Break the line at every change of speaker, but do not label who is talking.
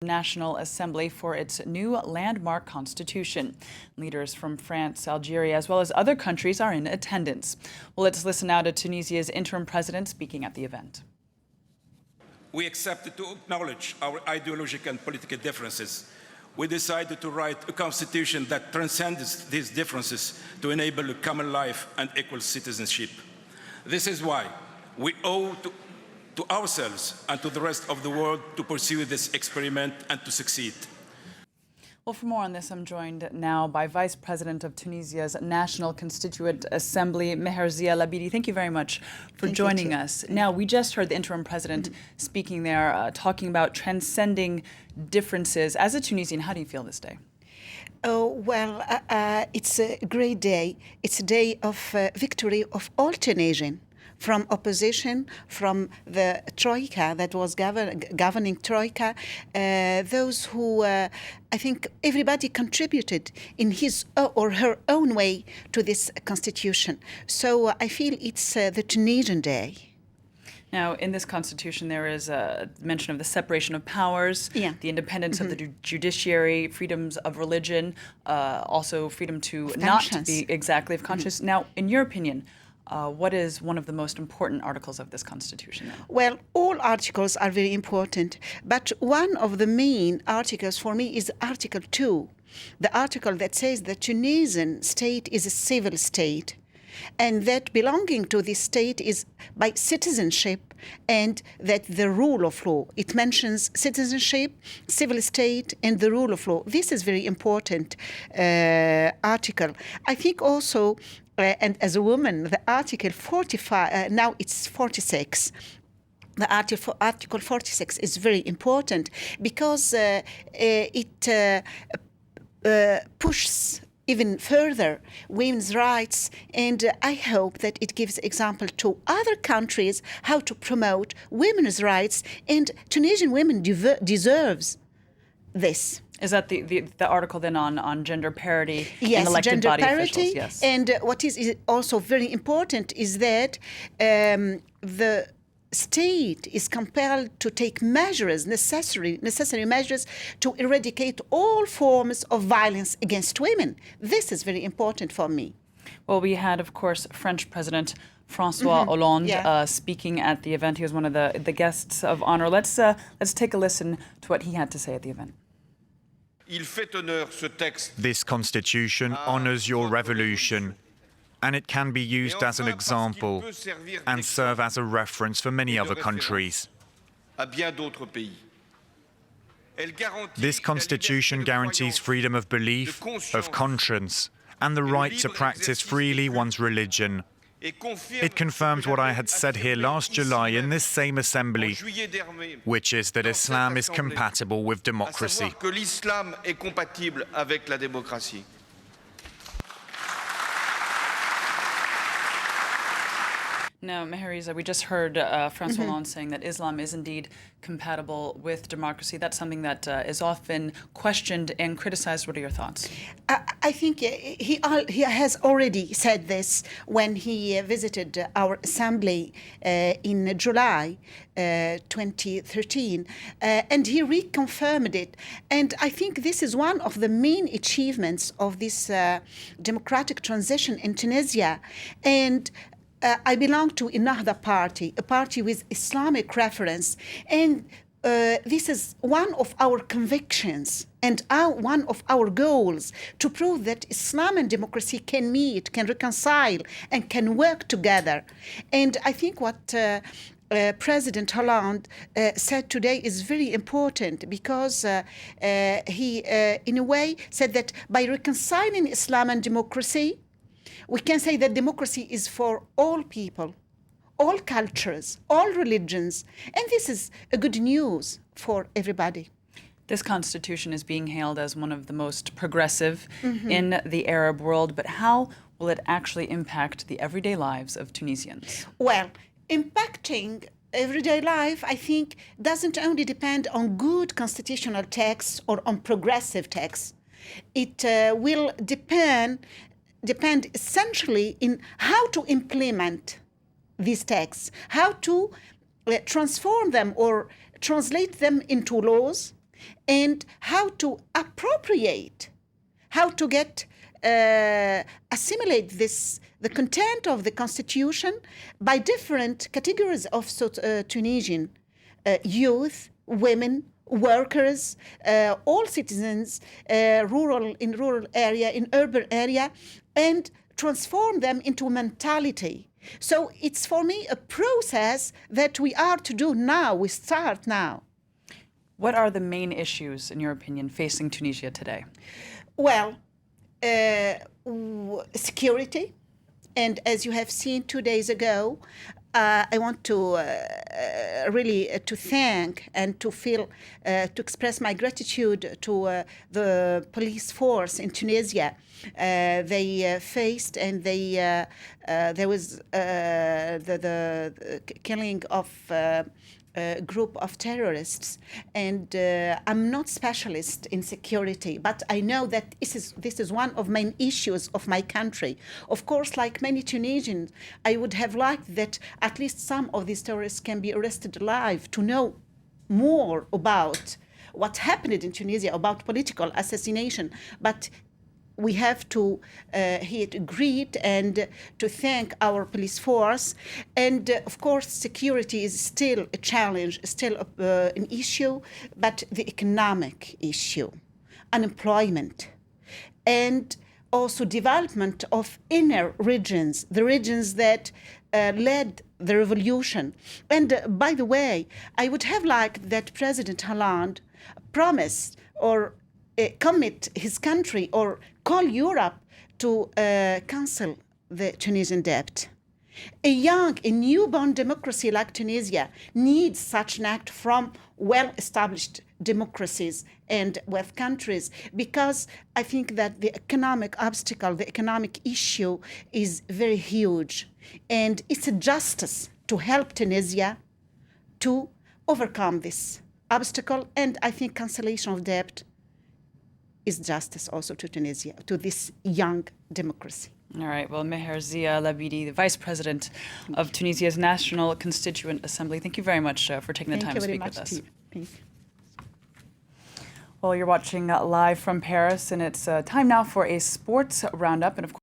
National Assembly for its new landmark constitution. Leaders from France, Algeria, as well as other countries are in attendance. Well, let's listen now to Tunisia's interim president speaking at the event.
We accepted to acknowledge our ideological and political differences. We decided to write a constitution that transcends these differences to enable a common life and equal citizenship. This is why we owe to ourselves and to the rest of the world to pursue this experiment and to succeed.
Well, for more on this, I'm joined now by Vice President of Tunisia's National Constituent Assembly, Meherzia Labidi. Thank you very much for joining us. Now, we just heard the interim president speaking there, talking about transcending differences. As a Tunisian, how do you feel this day?
Oh, well, it's a great day. It's a day of victory of all Tunisians. From opposition, from the Troika that was governing Troika, those who, I think everybody contributed in his or her own way to this constitution. So I feel it's the Tunisian day.
Now, in this constitution, there is a mention of the separation of powers, the independence of the judiciary, freedoms of religion, also freedom to not be exactly of conscience. Now, in your opinion, what is one of the most important articles of this constitution? Then?
Well, all articles are very important, but one of the main articles for me is Article 2, the article that says the Tunisian state is a civil state, and that belonging to this state is by citizenship and that the rule of law. It mentions citizenship, civil state, and the rule of law. This is very important article. I think also and as a woman, the Article 45, now it's 46. The Article 46 is very important because it pushes even further women's rights, and I hope that it gives example to other countries how to promote women's rights, and Tunisian women deserves this.
Is that the article then on gender parity in
yes,
elected
gender
body
parity,
officials? Yes.
And what is also very important is that the state is compelled to take measures, necessary measures to eradicate all forms of violence against women. This is very important for me.
Well, we had, of course, French President François Hollande speaking at the event. He was one of the guests of honor. Let's take a listen to what he had to say at the event.
This constitution honors your revolution, and it can be used as an example and serve as a reference for many other countries. This constitution guarantees freedom of belief, of conscience, and the right to practice freely one's religion. It confirms what I had said here last July in this same assembly, which is that Islam is compatible with democracy.
Now, Meherzia, we just heard François Hollande saying that Islam is indeed compatible with democracy. That's something that is often questioned and criticized. What are your thoughts?
I think he has already said this when he visited our assembly in July 2013, and he reconfirmed it. And I think this is one of the main achievements of this democratic transition in Tunisia. And I belong to another party, a party with Islamic reference, and this is one of our convictions and one of our goals to prove that Islam and democracy can meet, can reconcile, and can work together. And I think what President Hollande said today is very important because he, in a way, said that by reconciling Islam and democracy, we can say that democracy is for all people, all cultures, all religions, and this is a good news for everybody.
This constitution is being hailed as one of the most progressive in the Arab world, but how will it actually impact the everyday lives of Tunisians?
Well, impacting everyday life, I think, doesn't only depend on good constitutional texts or on progressive texts. It will depend essentially in how to implement these texts, how to transform them or translate them into laws, and how to appropriate, how to get assimilate the content of the constitution by different categories of Tunisian youth, women, workers, all citizens, in rural area, in urban area, and transform them into a mentality. So it's for me a process that we are to do now. We start now.
What are the main issues, in your opinion, facing Tunisia today?
Well, security, and as you have seen 2 days ago, I want to really to thank and to feel to express my gratitude to the police force in Tunisia. They faced and there was the killing of a group of terrorists, and I'm not specialist in security, but I know that this is one of main issues of my country. Of course, like many Tunisians, I would have liked that at least some of these terrorists can be arrested alive to know more about what happened in Tunisia, about political assassination. But we have to greet and to thank our police force. And of course, security is still a challenge, still an issue, but the economic issue, unemployment, and also development of inner regions, the regions that led the revolution. And by the way, I would have liked that President Hollande promised or commit his country or call Europe to cancel the Tunisian debt. A newborn democracy like Tunisia needs such an act from well-established democracies and with countries, because I think that the economic obstacle, the economic issue is very huge. And it's a justice to help Tunisia to overcome this obstacle. And I think cancellation of debt is justice also to Tunisia, to this young democracy.
All right. Well, Meherzia Labidi, the Vice President of Tunisia's National Constituent Assembly, thank you very much for taking the time to speak with us.
Thank you.
Well, you're watching live from Paris, and it's time now for a sports roundup. And of course,